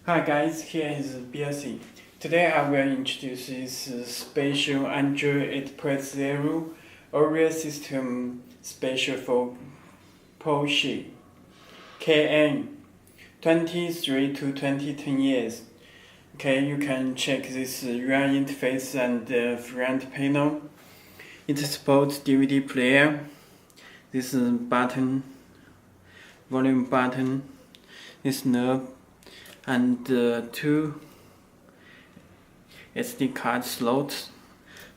Hi guys, here is Belsee. Today I will introduce this special Android 8.0 Oreo system special for Porsche Cayenne 23 to 2010 years. Okay, you can check this rear interface and front panel. It supports DVD player, this button, volume button, this knob, and two SD card slots.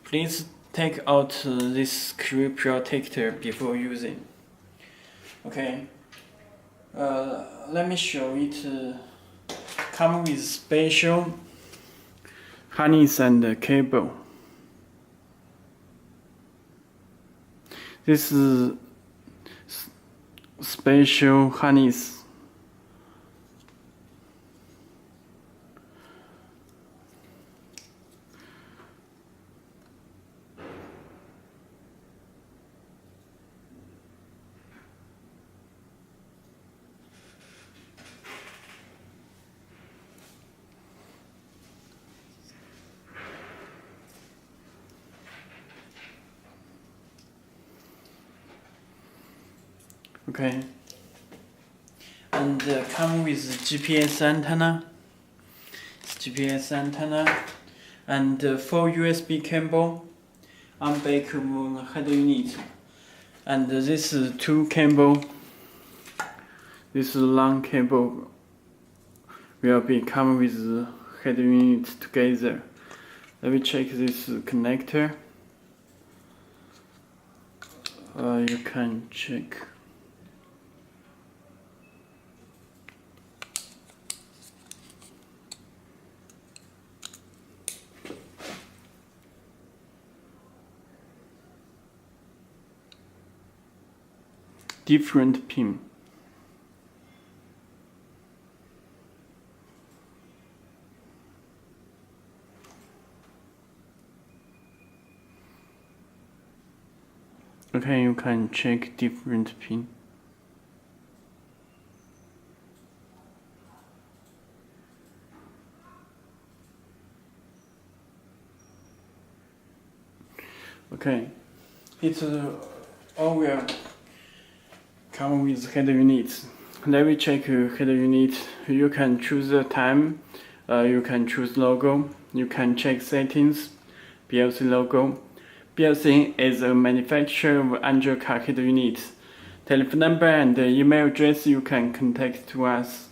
Please take out this screw protector before using. Okay, let me show it. Come with special harness and cable. This is special harness. Okay, and come with GPS antenna, and 4 USB cable on back head unit, and this 2 cable, this long cable will be come with head unit together. Let me check this connector. You can check. Different pin. Okay, you can check different pin. Okay, it's all will come with head units. Let me check head unit. You can choose the time, you can choose logo, you can check settings, Belsee logo. Belsee is a manufacturer of Android car head units. Telephone number and email address you can contact to us.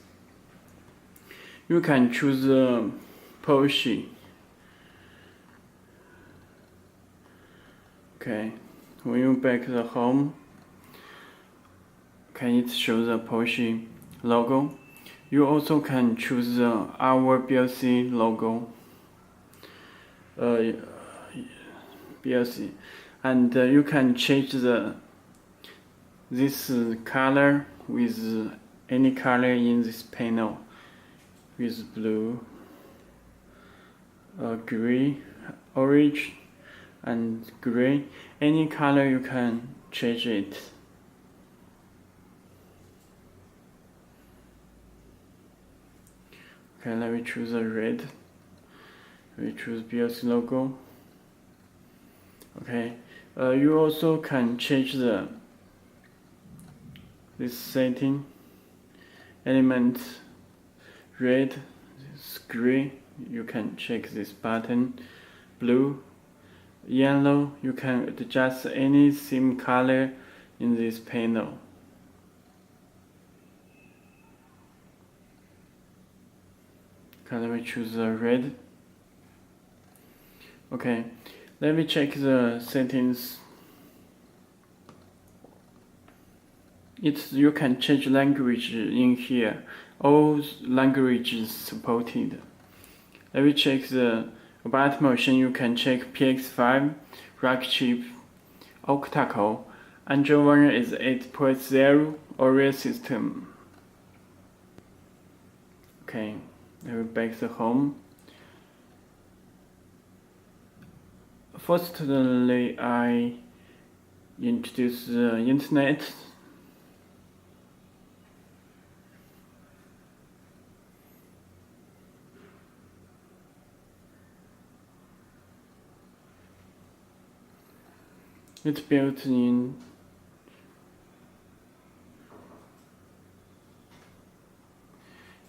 You can choose Porsche. Okay, when you back the home, okay, it shows the Porsche logo. You also can choose our Belsee logo. Belsee, and you can change this color with any color in this panel, with blue, gray, orange, and gray. Any color you can change it. Okay, let me choose a red. We choose Belsee logo. Okay, you also can change this setting element, red, this gray. You can check this button, blue, yellow. You can adjust any theme color in this panel. Okay, let me choose the red. Okay, let me check the settings. You can change language in here. All languages supported. Let me check the about motion. You can check PX5, rack chip, octa-core. Android version is 8.0 Oreo system. Okay, let me back the home. Firstly, I introduce the internet. It's built in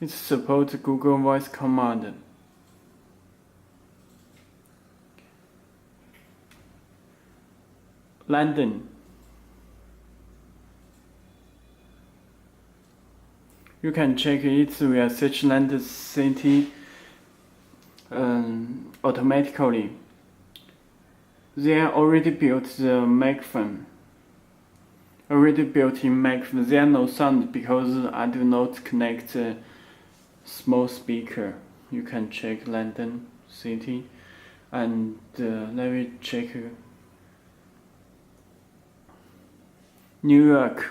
it supports Google Voice command. London. You can check it via search London city automatically. They are already built the microphone. Already built in microphone. There are no sound because I do not connect a small speaker. You can check London city, and let me check New York.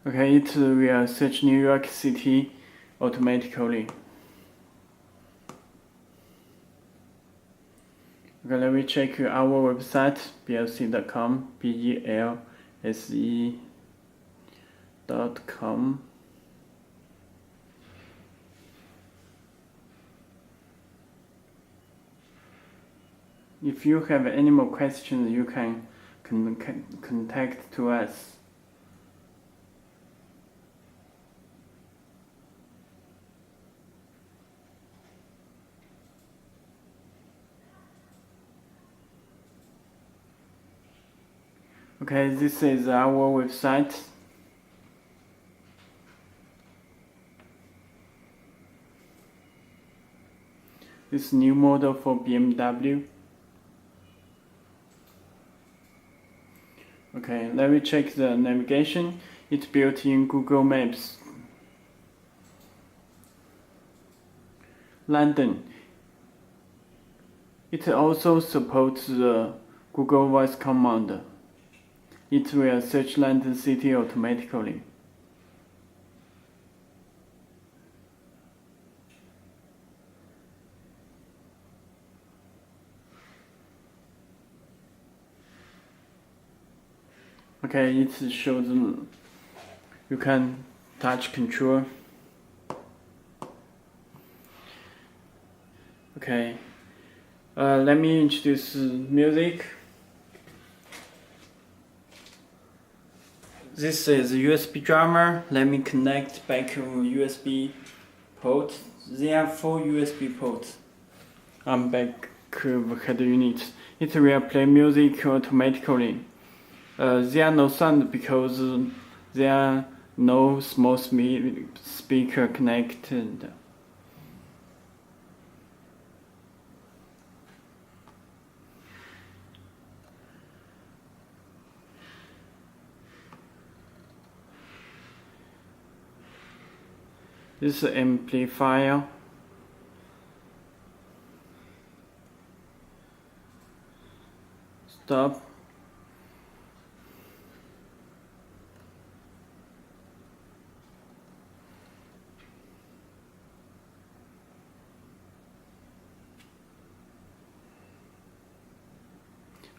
Okay, it will search New York City automatically. Okay, let me check our website, belsee.com, belse.com. If you have any more questions, you can contact to us. Okay, this is our website. This new model for BMW. Okay, let me check the navigation. It's built in Google Maps. London. It also supports the Google Voice command. It will search London city automatically. Okay, it shows you can touch control. Okay, let me introduce music. This is a USB drummer. Let me connect back to USB port. There are 4 USB ports. I'm back to the head unit. It will play music automatically. There are no sound because there are no small speaker connected. This is amplifier. Stop.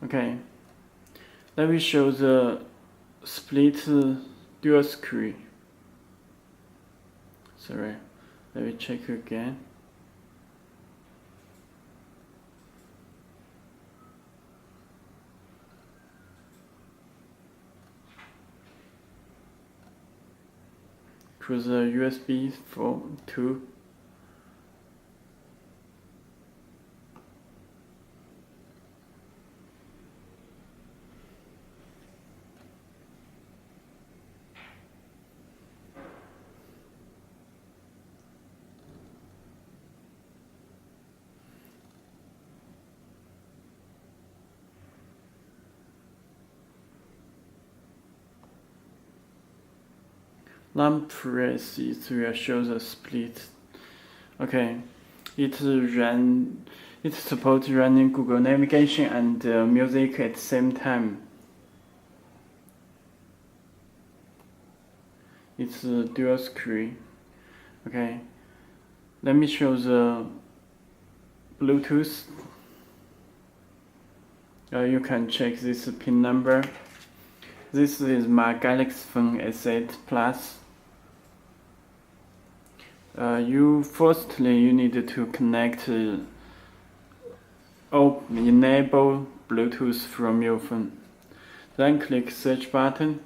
Okay, let me show the split dual screen. Sorry, let me check again. To the USB 2. Lamp press, it will show the split. Okay, it supports running Google Navigation and music at the same time. It's a dual screen. Okay, let me show the Bluetooth. You can check this pin number. This is my Galaxy Phone S8 Plus. you need to connect or enable Bluetooth from your phone. Then click search button.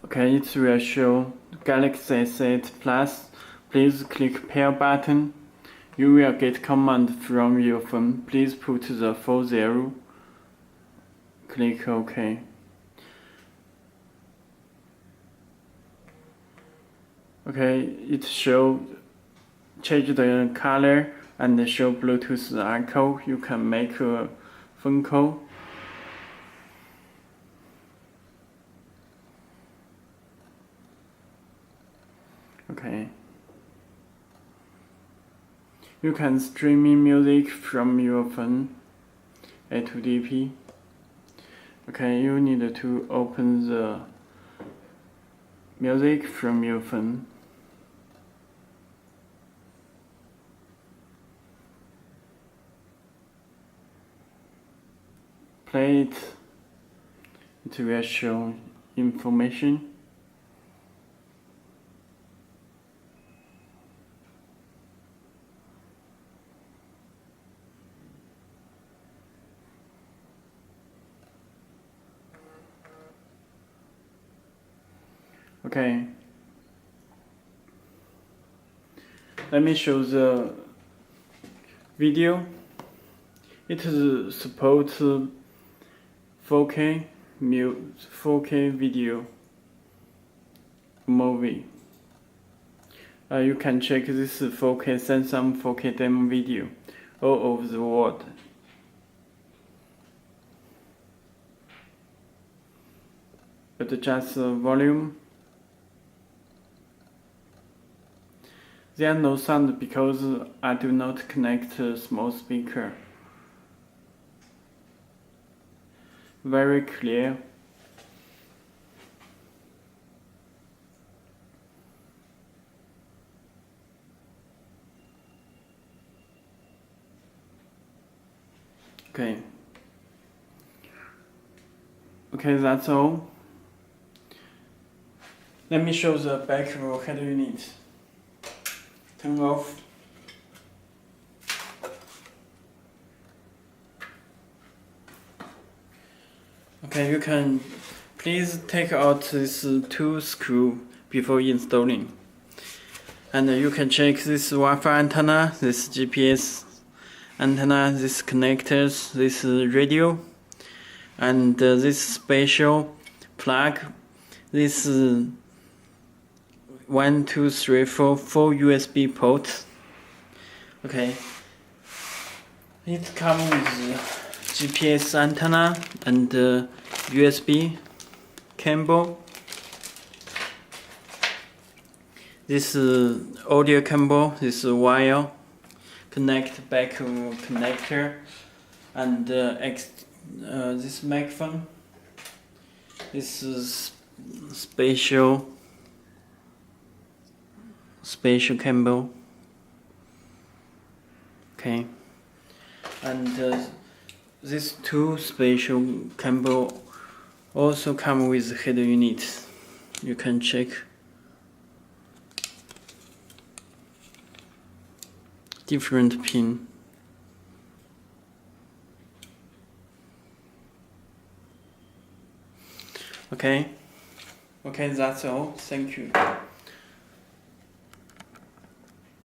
Okay, it will show Galaxy S8 Plus. Please click pair button. You will get command from your phone. Please put the 40. Click OK. Okay, it show change the color and show Bluetooth echo. You can make a phone call. Okay. You can streaming music from your phone A2DP. Okay, you need to open the music from your phone. Play it. It will show information. Okay. Let me show the video. It supports 4K video movie. You can check this 4K Samsung 4K demo video all over the world. Adjust the volume. There are no sound because I do not connect a small speaker. Very clear. Okay. Okay, that's all. Let me show the back head unit. Turn off. Okay, you can please take out this 2 screw before installing. And you can check this Wi-Fi antenna, this GPS antenna, this connectors, this radio, and this special plug. This 1, 2, 3, 4 USB ports. Okay. It comes with GPS antenna and USB cable. This audio cable, this wire, connect back connector, and this microphone. This is spatial cable. Okay, and these 2 spatial cable also come with head units. You can check. Different pin. Okay, that's all. Thank you.